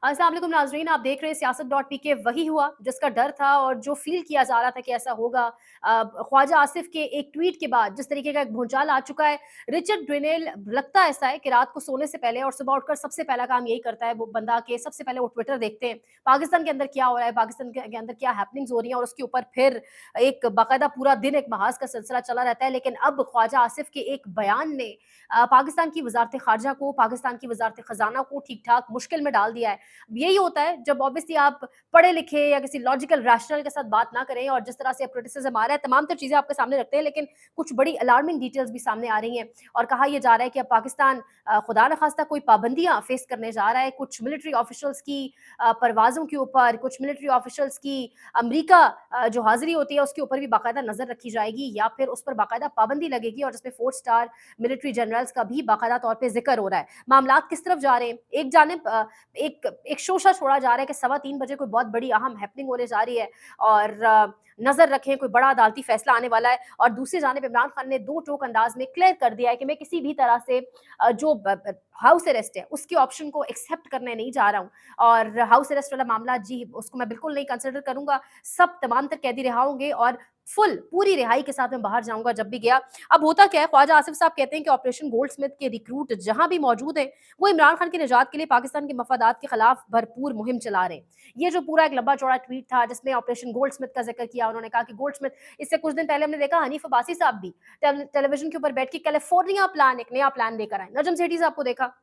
अस्सलाम वालेकुम नाज़रीन, आप देख रहे हैं सियासत.pk। वही हुआ जिसका डर था और जो फ़ील किया जा रहा था कि ऐसा होगा। ख्वाजा आसिफ के एक ट्वीट के बाद जिस तरीके का एक भूचाल आ चुका है, रिचर्ड ग्रेनेल लगता ऐसा है कि रात को सोने से पहले और सुबह उठकर सबसे पहला काम यही करता है वो बंदा कि सबसे पहले वो ट्विटर देखते हैं, पाकिस्तान के अंदर क्या हो रहा है, पाकिस्तान के अंदर क्या हैपनिंग्स हो रही हैं और उसके ऊपर फिर एक बाकायदा पूरा दिन एक बहस का सिलसिला चला रहता है। लेकिन अब ख्वाजा आसिफ के एक बयान ने पाकिस्तान की वज़ारत ख़ारजा को, पाकिस्तान की वज़ारत ख़ज़ाना को ठीक-ठाक मुश्किल में डाल दिया है। यही होता है जब ऑब्वियसली आप पढ़े लिखे या किसी लॉजिकल रैशनल के साथ बात ना करें और जिस तरह से क्रिटिसिज्म आ रहा है तमाम तर चीज़ें आपके सामने रखते हैं, लेकिन कुछ बड़ी अलार्मिंग डिटेल्स भी सामने आ रही हैं और कहा यह जा रहा है कि अब पाकिस्तान खुदा न खास्ता कोई पाबंदियां फेस करने जा रहा है। कुछ मिलिट्री ऑफिशियल्स की परवाज़ों के ऊपर, कुछ मिलिट्री ऑफिशियल्स की अमरीका जो हाजिरी होती है उसके ऊपर भी बाकायदा नज़र रखी जाएगी या फिर उस पर बाकायदा पाबंदी लगेगी और जिसमें 4 स्टार मिलिट्री जनरल्स का भी बाकायदा तौर पर जिक्र हो रहा है। मामलात किस तरफ जा रहे हैं? एक जानिब एक एक शोशा छोड़ा जा रहा है कि 3:15 बजे कोई बहुत बड़ी अहम हैपनिंग होने जा रही है और नज़र रखें कोई बड़ा अदालती फैसला आने वाला है। और दूसरी जानिब इमरान खान ने दो टोक अंदाज में क्लियर कर दिया है कि मैं किसी भी तरह से जो हाउस अरेस्ट है उसके ऑप्शन को एक्सेप्ट करने नहीं जा रहा हूँ और हाउस अरेस्ट वाला मामला जी उसको मैं बिल्कुल नहीं कंसिडर करूंगा। सब तमाम तर कैदी रिहा होंगे और फुल पूरी रिहाई के साथ मैं बाहर जाऊंगा जब भी गया। अब होता क्या है, ख्वाजा आसिफ साहब कहते हैं कि ऑपरेशन गोल्डस्मिथ के रिक्रूट जहां भी मौजूद हैं वो इमरान खान की निजात के लिए पाकिस्तान के मफादात के खिलाफ भरपूर मुहिम चला रहे हैं। ये जो पूरा एक लंबा चौड़ा ट्वीट था जिसमें ऑपरेशन गोल्डस्मिथ का जिक्र किया, उन्होंने कहा कि गोल्डस्मिथ, इससे कुछ दिन पहले हमने देखा हनीफ अब्बासी साहब भी टेलीविजन के ऊपर बैठ के कैलिफोर्निया प्लान, एक नया प्लान लेकर आए। नजम सेठी साहब को देखा,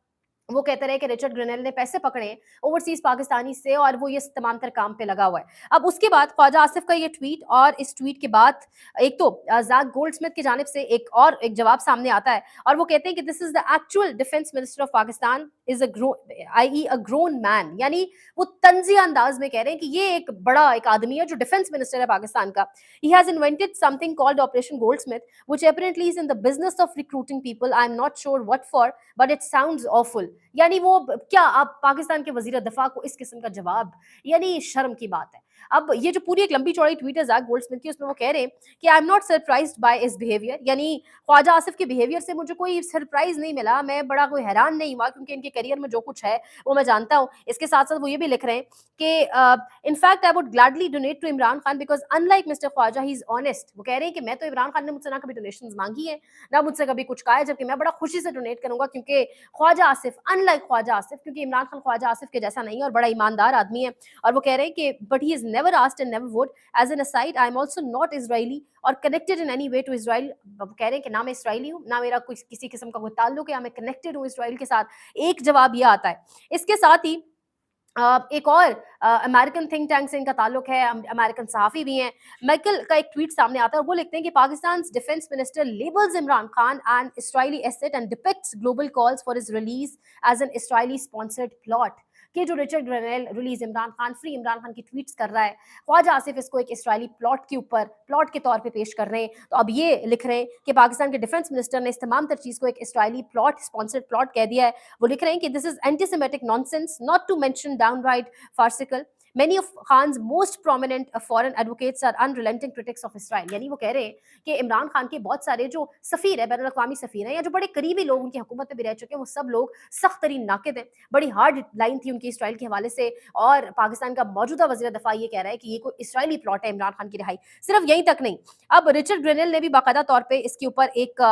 वो कहते रहे कि रिचर्ड ग्रेनेल ने पैसे पकड़े हैं ओवरसीज पाकिस्तानी से और वो ये तमाम तर काम पे लगा हुआ है। अब उसके बाद ख्वाजा आसिफ का ये ट्वीट और इस ट्वीट के बाद एक तो ज़ाक गोल्डस्मिथ की जानिब से एक जवाब सामने आता है और वो कहते हैं कि this is the actual defence minister of Pakistan is a grown man. यानी वो तंजिया अंदाज में कह रहे हैं कि ये एक बड़ा एक आदमी है जो डिफेंस मिनिस्टर है पाकिस्तान का। He has invented something called operation Goldsmith which apparently is in the business of recruiting people. I'm not sure what for, but it sounds awful. यानी वो क्या आप पाकिस्तान के वजीर दफा को इस किस्म का जवाब, यानी शर्म की बात है। अब ये जो पूरी एक लंबी चौड़ी ट्वीट है ज़ाक गोल्डस्मिथ की, उसमें वो कह रहे हैं कि I am not surprised by his behaviour. यानी ख्वाजा आसिफ के बिहेवियर से मुझे कोई सरप्राइज नहीं मिला, मैं बड़ा कोई हैरान नहीं हुआ क्योंकि इनके करियर में जो कुछ है वो मैं जानता हूँ। इसके साथ साथ वो ये भी लिख रहे हैं कि in fact I would gladly donate to Imran Khan because unlike mister Khawaja he is honest. वो कह रहे हैं कि मैं तो, इमरान खान ने मुझसे ना कभी डोनेशन मांगी है ना मुझसे कभी कुछ कहा है, जबकि मैं बड़ा खुशी से डोनेट करूंगा क्योंकि ख्वाजा आसिफ, अनलाइक ख्वाजा आसिफ, क्योंकि इमरान खान ख्वाजा आसिफ के जैसा नहीं है और बड़ा ईमानदार आदमी है। और वो कह रहे हैं कि but he is never asked and never would. As an aside I am also not Israeli और connected in any way to Israel. वो कह रहे हैं कि ना मैं इसराइली हूँ, ना मेरा कोई किसी किस्म का कोई ताल्लुक है, या मैं कनेक्टेड हूँ इसराइल के साथ। एक जवाब ये आता है। इसके साथ ही एक और अमेरिकन थिंक टैंक से इनका ताल्लुक है, अमेरिकन सहाफ़ी भी हैं। मैकल का एक ट्वीट सामने आता है और वो लिखते हैं कि Pakistan defence minister labels Imran Khan an Israeli asset and depicts global calls for his release as an Israeli sponsored plot. कि जो Richard Grenell release Imran Khan, free Imran Khan की ट्वीट्स कर रहा है, ख्वाजा आसिफ इसको एक इजरायली प्लॉट के तौर पे पेश कर रहे हैं। तो अब ये लिख रहे हैं कि पाकिस्तान के डिफेंस मिनिस्टर ने इस तमाम तर चीज़ को एक इजरायली प्लॉट, स्पॉन्सर्ड प्लॉट कह दिया है। वो लिख रहे हैं कि this is antisemitic nonsense, not to mention downright farcical. Many of Khan's most prominent foreign advocates are unrelenting critics of Israel. यानी वो कह रहे हैं कि इमरान खान के बहुत सारे जो सफ़ीर है, बैनुल अक़वामी सफ़ीर हैं या जो बड़े करीबी लोग उनकी हुकूमत में भी रह चुके हैं, वो सब लोग सख्त तरीन नाक़िद हैं। बड़ी हार्ड लाइन थी उनकी इसराइल के हवाले से और पाकिस्तान का मौजूदा वज़ीर दफ़ा ये कह रहा है कि ये कोई इसराइली प्लॉट है इमरान खान की रिहाई। सिर्फ यहीं तक नहीं, अब रिचर्ड ग्रेनेल ने भी बाकायदा तौर पर इसके ऊपर एक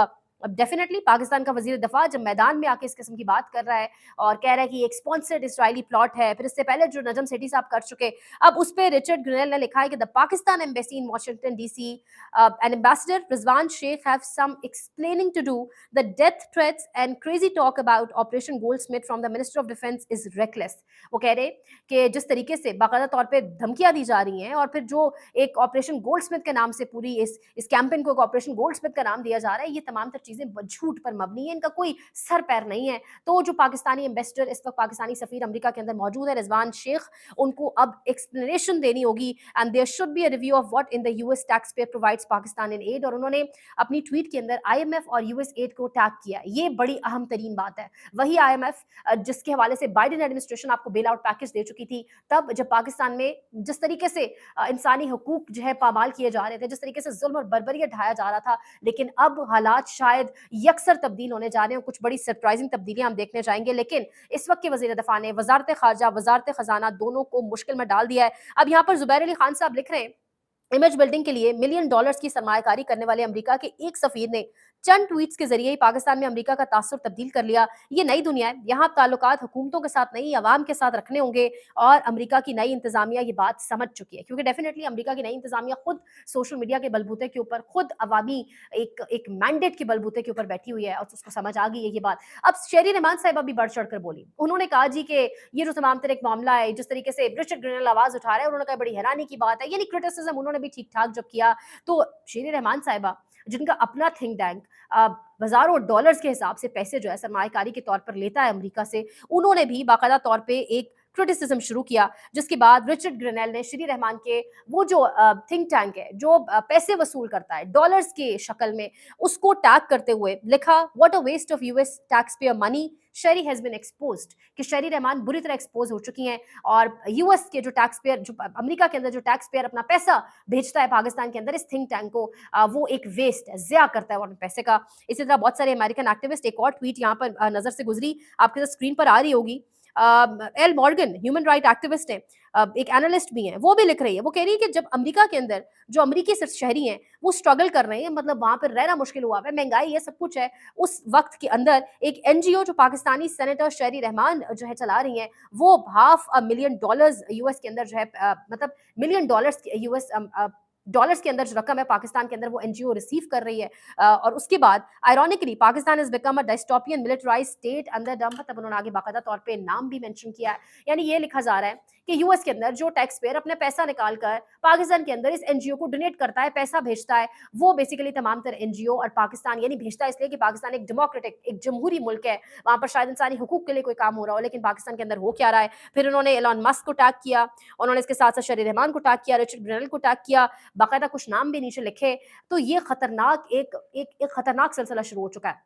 अब डेफिनेटली पाकिस्तान का वजीर दफा जब मैदान में आके इस किस्म की बात कर रहा है और कह रहा है कि एक स्पॉन्सर्ड इसराइली प्लॉट है, फिर इससे पहले जो नजम सेठी साहब कर चुके, अब उस पर रिचर्ड ग्रेनेल ने लिखा है कि the Pakistan embassy in Washington DC and ambassador Rizwan Sheikh have some explaining to do. The death threats and crazy talk about operation Goldsmith from the minister of defence is reckless. वो कह रहे कि जिस तरीके से बाकायदा तौर पर धमकियां दी जा रही हैं और फिर जो एक ऑपरेशन गोल्डस्मिथ के नाम से पूरी इस कैंपेन को एक ऑपरेशन गोल्डस्मिथ का नाम दिया जा रहा है, ये तमाम तर चीजें झूठ पर मबनी है, इनका कोई सर पैर नहीं है। तो जो पाकिस्तानी एम्बेसडर इस वक्त, पाकिस्तानी सफीर अमेरिका के अंदर मौजूद है, रिजवान शेख, उनको अब एक्सप्लेनेशन देनी होगी and there should be a review of what in the US tax payer provides Pakistan in aid. और उन्होंने अपनी ट्वीट के अंदर आईएमएफ और यूएस एड को टैग किया। ये बड़ी अहम तरीन बात है। वही आईएमएफ जिसके हवाले से बाइडेन एडमिनिस्ट्रेशन आपको बेल आउट पैकेज दे चुकी थी, तब जब पाकिस्तान में जिस तरीके से इंसानी हकूक जो है पामाल किए जा रहे थे, जिस तरीके से जुल्म और बर्बरियत ढाया जा रहा था, लेकिन अब हालात शायद कवायद यकसर तब्दील होने जा रहे हैं, कुछ बड़ी सरप्राइजिंग तब्दीलियां हम देखने जाएंगे। लेकिन इस वक्त के वज़ीर दफ़ा ने वज़ारत ख़ारजा, वज़ारत ख़ज़ाना दोनों को मुश्किल में डाल दिया है। अब यहाँ पर ज़ुबैर अली खान साहब लिख रहे हैं, इमेज बिल्डिंग के लिए मिलियन डॉलर्स की सरमायाकारी करने वाले अमेरिका के एक सफीर ने चंद ट्वीट्स के जरिए ही पाकिस्तान में अमेरिका का तासुर तब्दील कर लिया। ये नई दुनिया है, यहाँ ताल्लुकात हुकूमतों के साथ नहीं, अवाम के साथ रखने होंगे। और अमेरिका की नई इंतजामिया ये बात समझ चुकी है, क्योंकि डेफिनेटली अमेरिका की नई इंतजामिया खुद सोशल मीडिया के बलबूते के ऊपर, खुद अवामी एक मैंडेट के बलबूते के ऊपर बैठी हुई है और उसको समझ आ गई है ये बात। अब शेरी रहमान साहिबा भी बढ़ चढ़ कर बोली, उन्होंने कहा जी कि ये जो तमाम तरह एक मामला है, जिस तरीके से रिचर्ड ग्रेनेल आवाज उठा रहा है, उन्होंने कहा बड़ी हैरानी की बात है, यानी क्रिटिसिज्म उन्होंने भी ठीक ठाक जब किया। तो शेरी रहमान साहिबा जिनका अपना थिंक टैंक हज़ारों डॉलर्स के हिसाब से पैसे जो है सरमायाकारी के तौर पर लेता है अमेरिका से, उन्होंने भी बाकायदा तौर पे एक क्रिटिसिज्म शुरू किया, जिसके बाद रिचर्ड ग्रेनेल ने श्री रहमान के वो जो थिंक टैंक है, जो पैसे वसूल करता है डॉलर्स के शक्ल में, उसको टैग करते हुए लिखा, what a waste of US tax payer money, Sherry has been exposed, कि शेरी रहमान बुरी तरह एक्सपोज हो चुकी हैं। और यूएस के जो टैक्स पेयर, जो अमेरिका के अंदर जो टैक्स पेयर अपना पैसा भेजता है पाकिस्तान के अंदर इस थिंक टैंक को, वो एक वेस्ट है, ज़िया करता है वो अपने पैसे का। इसी तरह बहुत सारे अमेरिकन एक्टिविस्ट, एक और ट्वीट यहाँ पर नज़र से गुजरी, आपके स्क्रीन पर आ रही होगी, L Morgan human right activist हैं, एक एनालिस्ट भी हैं, वो भी लिख रही है, वो कह रही है कि जब अमेरिका के अंदर जो अमेरिकी शहरी हैं वो स्ट्रगल कर रहे हैं, मतलब वहां पर रहना मुश्किल हुआ है, महंगाई है, सब कुछ है, उस वक्त के अंदर एक एनजीओ जो पाकिस्तानी सेनेटर शेरी रहमान जो है चला रही हैं, वो $500,000 यूएस के अंदर जो है मतलब मिलियन डॉलर्स यूएस डॉलर्स के अंदर जो रकम है पाकिस्तान के अंदर वो एनजीओ रिसीव कर रही है। और उसके बाद ironically Pakistan is become a dystopian militarized state under डम, तब उन्होंने आगे बाकायदा तौर पे नाम भी मेंशन किया है। यानी ये लिखा जा रहा है कि यूएस के अंदर जो टैक्स पेयर अपने पैसा निकाल कर पाकिस्तान के अंदर इस एनजीओ को डोनेट करता है, पैसा भेजता है, वो बेसिकली तमाम तरह एनजीओ और पाकिस्तान, यानी भेजता है इसलिए कि पाकिस्तान एक डेमोक्रेटिक, एक जमहूरी मुल्क है, वहां पर शायद इंसानी हुकूक के लिए कोई काम हो रहा हो, लेकिन पाकिस्तान के अंदर हो क्या रहा है। फिर उन्होंने एलन मस्क को टैग किया, उन्होंने इसके साथ साथ शेरी रहमान को टैग किया, रिचर्ड ग्रेनेल को टैग किया, बाकायदा कुछ नाम भी नीचे लिखे। तो ये खतरनाक एक खतरनाक सिलसिला शुरू हो चुका है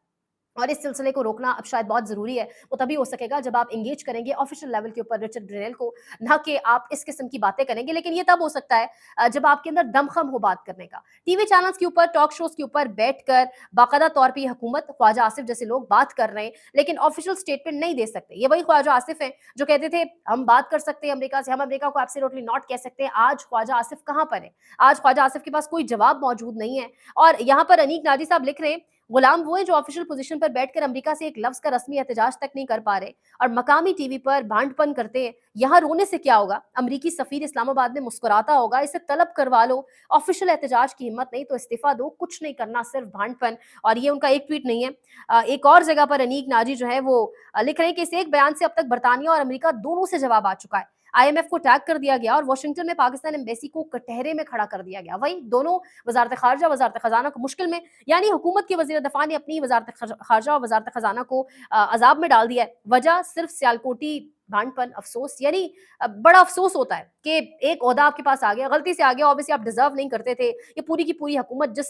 और इस सिलसिले को रोकना अब शायद बहुत ज़रूरी है। वो तभी हो सकेगा जब आप एंगेज करेंगे ऑफिशियल लेवल के ऊपर रिचर्ड ग्रेनेल को, ना कि आप इस किस्म की बातें करेंगे। लेकिन ये तब हो सकता है जब आपके अंदर दमखम हो बात करने का। टीवी चैनल्स के ऊपर, टॉक शोज़ के ऊपर बैठकर बाकायदा तौर पे हुकूमत, ख्वाजा आसिफ जैसे लोग बात कर रहे हैं, लेकिन ऑफिशियल स्टेटमेंट नहीं दे सकते। ये वही ख्वाजा आसिफ हैं जो कहते थे हम बात कर सकते हैं अमेरिका से, हम अमेरिका को एब्सोल्युटली नॉट कह सकते। आज ख्वाजा आसिफ कहाँ पर है? आज ख्वाजा आसिफ के पास कोई जवाब मौजूद नहीं है। और यहाँ पर अनीक नाजी साहब लिख रहे हैं, गुलाम वो है जो ऑफिशियल पोजीशन पर बैठकर अमेरिका से एक लफ्ज का रस्मी एहतजाज तक नहीं कर पा रहे और मकामी टीवी पर भांडपन करते हैं। यहाँ रोने से क्या होगा? अमेरिकी सफीर इस्लामाबाद में मुस्कुराता होगा, इसे तलब करवा लो। ऑफिशियल एहतजाज की हिम्मत नहीं तो इस्तीफा दो, कुछ नहीं करना, सिर्फ भांडपन। और ये उनका एक ट्वीट नहीं है। एक और जगह पर अनीक नाजी जो है वो लिख रहे हैं कि इस एक बयान से अब तक बरतानिया और अमेरिका दोनों से जवाब आ चुका है। आईएमएफ को टैग कर दिया गया और वाशिंगटन में पाकिस्तान एम्बेसी को कटहरे में खड़ा कर दिया गया। वही दोनों वजारत खारजा, वजारत खजाना को मुश्किल में, यानी हुकूमत के वजीर दफा ने अपनी वजारत खारजा और वजारत खजाना को अजाब में डाल दिया है। वजह सिर्फ सियालकोटी भांडपन, अफसोस। यानी बड़ा अफसोस होता है कि एक ओहदा आपके पास आ गया, गलती से आ गया, ऑब्वियसली आप डिजर्व नहीं करते थे। ये पूरी की पूरी हुकूमत जिस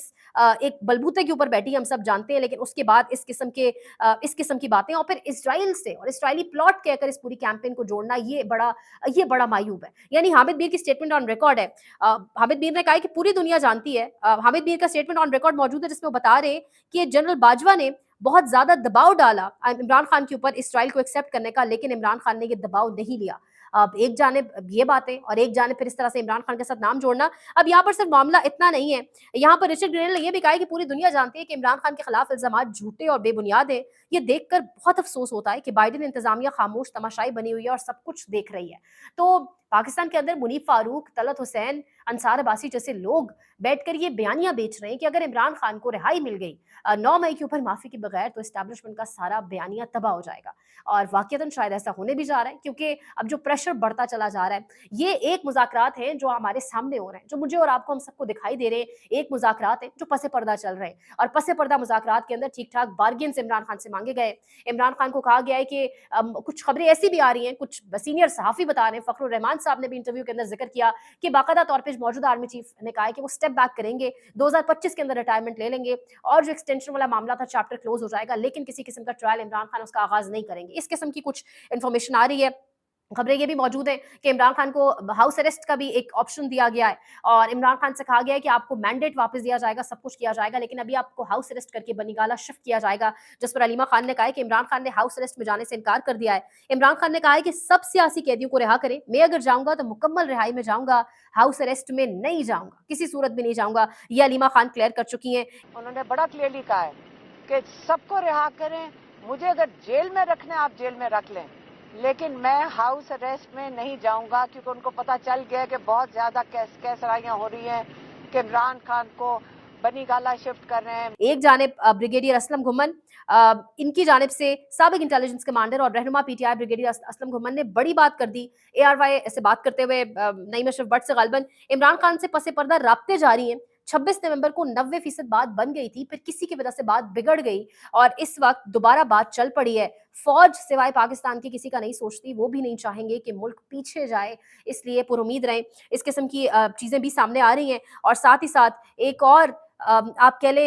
एक बलबूते के ऊपर बैठी हम सब जानते हैं, लेकिन उसके बाद इस किस्म की बातें और फिर इसराइल से और इसराइली प्लॉट कहकर इस पूरी कैंपेन को जोड़ना, ये बड़ा मायूब है। यानी हामिद मीर की स्टेटमेंट ऑन रिकॉर्ड है। हामिद मीर ने कहा कि पूरी दुनिया जानती है, हामिद मीर का स्टेटमेंट ऑन रिकॉर्ड मौजूद है जिसमें वो बता रहे हैं कि जनरल बाजवा ने बहुत ज्यादा दबाव डाला इमरान खान के ऊपर इसराइल को एक्सेप्ट करने का, लेकिन इमरान खान ने ये दबाव नहीं लिया। अब एक जानिब ये बातें और एक जानिब फिर इस तरह से इमरान खान के साथ नाम जोड़ना। अब यहाँ पर सिर्फ मामला इतना नहीं है, यहाँ पर रिचर्ड ग्रेनेल ने यह भी कहा है कि पूरी दुनिया जानती है कि इमरान खान के खिलाफ इल्जाम झूठे और बेबुनियाद है। ये देखकर बहुत अफसोस होता है कि बाइडेन इंतजामिया खामोश तमाशाई बनी हुई है और सब कुछ देख रही है। तो पाकिस्तान के अंदर मुनीफ फारूक, तलत हुसैन, अंसार अब्बासी जैसे लोग बैठकर ये बयानियां बेच रहे हैं कि अगर इमरान खान को रिहाई मिल गई 9 मई के ऊपर माफी के बगैर, तो एस्टैब्लिशमेंट का सारा बयानिया तबाह हो जाएगा। और वाकईतन शायद ऐसा होने भी जा रहा है, क्योंकि अब जो प्रेशर बढ़ता चला जा रहा है, ये एक मुज़ाकरात हैं जो हमारे सामने हो रहे हैं, जो मुझे और आपको, हम सबको दिखाई दे रहे हैं। एक मुज़ाकरात है जो पसे पर्दा चल रहे हैं और पसे पर्दा मुज़ाकरात के अंदर ठीक ठाक बार्गेन से इमरान खान से मांगे गए। इमरान खान को कहा गया है कि कुछ खबरें ऐसी भी आ रही हैं, कुछ सीनियर सहाफ़ी बता रहे हैं, फ़खरुर रहमान साहब ने भी इंटरव्यू के अंदर जिक्र किया कि बाकायदा तौर पर मौजूदा आर्मी चीफ ने कहा है कि वो स्टेप बैक करेंगे, 2025 के अंदर रिटायरमेंट ले लेंगे और जो एक्सटेंशन वाला मामला था चैप्टर क्लोज हो जाएगा, लेकिन किसी किस्म का ट्रायल इमरान खान उसका आगाज नहीं करेंगे। इस किस्म की कुछ इन्फॉर्मेशन आ रही है। खबरें ये भी मौजूद हैं कि इमरान खान को हाउस अरेस्ट का भी एक ऑप्शन दिया गया है और इमरान खान से कहा गया है कि आपको मैंडेट वापस दिया जाएगा, सब कुछ किया जाएगा, लेकिन अभी आपको हाउस अरेस्ट करके बनीगाला शिफ्ट किया जाएगा। जिस पर अलीमा खान ने कहा है कि इमरान खान ने हाउस अरेस्ट में जाने से इनकार कर दिया है। इमरान खान ने कहा है कि सब सियासी कैदियों को रिहा करें, मैं अगर जाऊंगा तो मुकम्मल रिहाई में जाऊंगा, हाउस अरेस्ट में नहीं जाऊंगा, किसी सूरत में नहीं जाऊंगा। ये अलीमा खान क्लियर कर चुकी हैं। उन्होंने बड़ा क्लियरली कहा है कि सबको रिहा करें, मुझे अगर जेल में रखना है आप जेल में रख लें, लेकिन मैं हाउस अरेस्ट में नहीं जाऊंगा, क्योंकि उनको पता चल गया कि बहुत ज्यादा कैसराइयां हो रही हैं कि इमरान खान को बनीगाला शिफ्ट कर रहे हैं। एक जानिब ब्रिगेडियर असलम घुमन, इनकी जानिब से साबिक इंटेलिजेंस कमांडर और रहनुमा पीटीआई ब्रिगेडियर असलम घुमन ने बड़ी बात कर दी। एआरवाई से बात करते हुए नईम अशरफ भट्ट से गालिबन इमरान खान से पसे पर्दा राब्ते जारी हैं। 26 नवंबर को 90% बात बन गई थी, फिर किसी की वजह से बात बिगड़ गई और इस वक्त दोबारा बात चल पड़ी है। फौज सिवाय पाकिस्तान की किसी का नहीं सोचती, वो भी नहीं चाहेंगे कि मुल्क पीछे जाए, इसलिए पुरुमीद रहें। इस किस्म की चीजें भी सामने आ रही हैं और साथ ही साथ एक और आप कह लें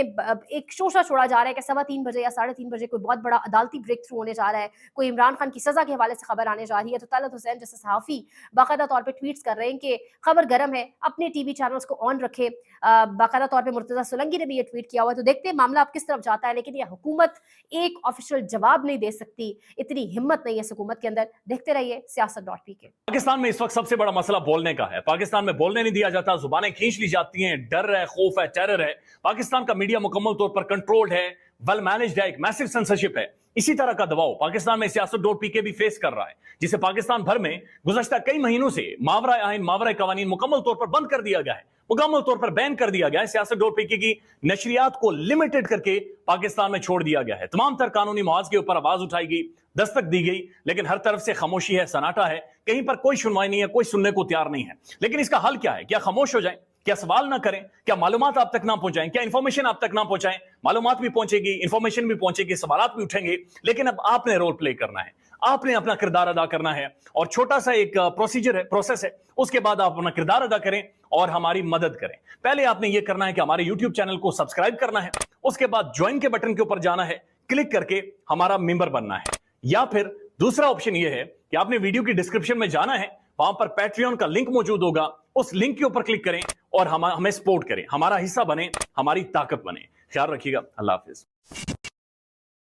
एक शोशा छोड़ा जा रहा है कि 3:15 बजे या 3:30 बजे कोई बहुत बड़ा अदालती ब्रेक थ्रू होने जा रहा है, कोई इमरान खान की सजा के हवाले से खबर आने जा रही है। तो तलत हुसैन जैसे सहाफ़ी बाकायदा तौर पे ट्वीट्स कर रहे हैं कि खबर गर्म है, अपने टीवी चैनल्स को ऑन रखे। बाकायदा तौर पे मुर्तज़ा सोलंकी ने भी ये ट्वीट किया हुआ है। तो देखते हैं मामला अब किस तरफ जाता है, लेकिन ये हुकूमत एक ऑफिशियल जवाब नहीं दे सकती, इतनी हिम्मत नहीं है इस हुकूमत के अंदर। देखते रहिए सियासत.pk। पाकिस्तान में इस वक्त सबसे बड़ा मसला बोलने का है। पाकिस्तान में बोलने नहीं दिया जाता, जुबानें खींच ली जाती हैं, डर है, खौफ है, टेरर है। पाकिस्तान का मीडिया मुकम्मल तौर पर कंट्रोल्ड है, वेल मैनेज्ड है, एक मैसिव सेंसरशिप है। इसी तरह का दबाव पाकिस्तान में सियासत.pk भी फेस कर रहा है, जिसे पाकिस्तान भर में गुज़श्ता कई महीनों से मावरा आइन, मावरा कवानीन मुकम्मल तौर पर बंद कर दिया गया है, मुकम्मल तौर पर बैन कर दिया गया है। सियासत.pk की नशरियात को लिमिटेड करके पाकिस्तान में छोड़ दिया गया है। तमाम तर कानूनी मुआवजे के ऊपर आवाज उठाई गई, दस्तक दी गई, लेकिन हर तरफ से खामोशी है, सन्नाटा है, कहीं पर कोई सुनवाई नहीं है, कोई सुनने को तैयार नहीं है। लेकिन इसका हल क्या है? क्या खामोश हो जाए? क्या सवाल ना करें? क्या मालूमात आप तक ना पहुंचाएं? क्या इंफॉर्मेशन आप तक ना पहुंचाएं? मालूमात भी पहुंचेगी, इंफॉर्मेशन भी पहुंचेगी, सवालात भी उठेंगे, लेकिन अब आपने रोल प्ले करना है, आपने अपना किरदार अदा करना है। और छोटा सा एक प्रोसीजर है, प्रोसेस है, उसके बाद आप अपना किरदार अदा करें और हमारी मदद करें। पहले आपने ये करना है कि हमारे यूट्यूब चैनल को सब्सक्राइब करना है, उसके बाद ज्वाइन के बटन के ऊपर जाना है, क्लिक करके हमारा मेंबर बनना है। या फिर दूसरा ऑप्शन यह है कि आपने वीडियो की डिस्क्रिप्शन में जाना है, वहां पर पैट्रियन का लिंक मौजूद होगा, उस लिंक के ऊपर क्लिक करें और हमें सपोर्ट करें, हमारा हिस्सा बने, हमारी ताकत बने। ख्याल रखिएगा। अल्लाह हाफिज।